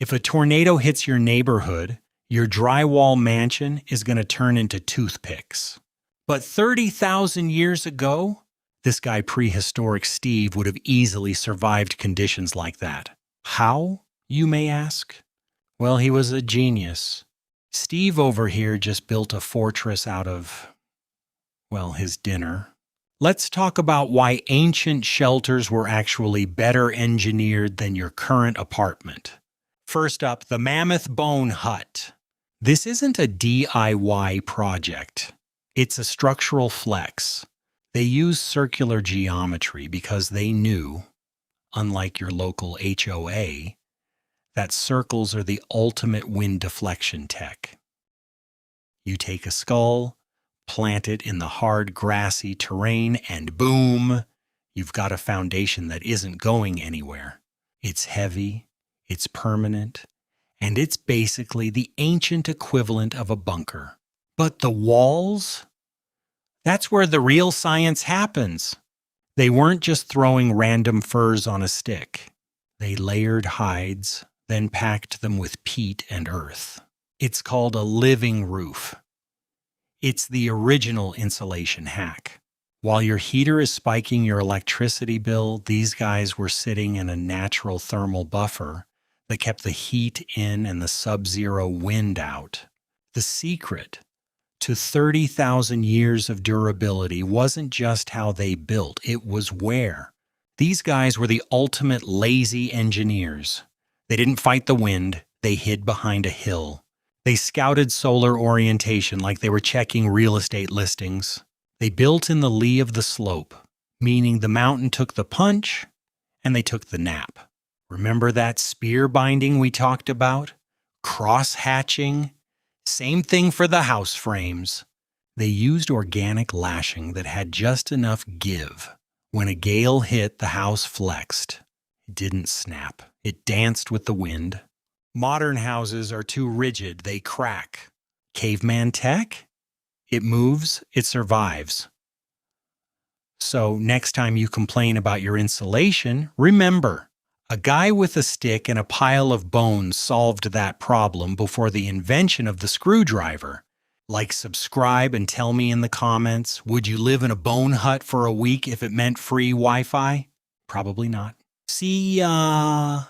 If a tornado hits your neighborhood, your drywall mansion is going to turn into toothpicks. But 30,000 years ago, this guy prehistoric Steve would have easily survived conditions like that. How, you may ask? Well, he was a genius. Steve over here just built a fortress out of, well, his dinner. Let's talk about why ancient shelters were actually better engineered than your current apartment. First up, the Mammoth Bone Hut. This isn't a DIY project. It's a structural flex. They use circular geometry because they knew, unlike your local HOA, that circles are the ultimate wind deflection tech. You take a skull, plant it in the hard, grassy terrain, and boom, you've got a foundation that isn't going anywhere. It's heavy, it's permanent, and it's basically the ancient equivalent of a bunker. But the walls? That's where the real science happens. They weren't just throwing random furs on a stick. They layered hides, then packed them with peat and earth. It's called a living roof. It's the original insulation hack. While your heater is spiking your electricity bill, these guys were sitting in a natural thermal buffer that kept the heat in and the sub-zero wind out. The secret to 30,000 years of durability wasn't just how they built, it was where. These guys were the ultimate lazy engineers. They didn't fight the wind, they hid behind a hill. They scouted solar orientation like they were checking real estate listings. They built in the lee of the slope, meaning the mountain took the punch and they took the nap. Remember that spear binding we talked about? Cross-hatching? Same thing for the house frames. They used organic lashing that had just enough give. When a gale hit, the house flexed. It didn't snap. It danced with the wind. Modern houses are too rigid, they crack. Caveman tech? It moves, it survives. So next time you complain about your insulation, remember, a guy with a stick and a pile of bones solved that problem before the invention of the screwdriver. Like, subscribe, and tell me in the comments, would you live in a bone hut for a week if it meant free Wi-Fi? Probably not. See ya!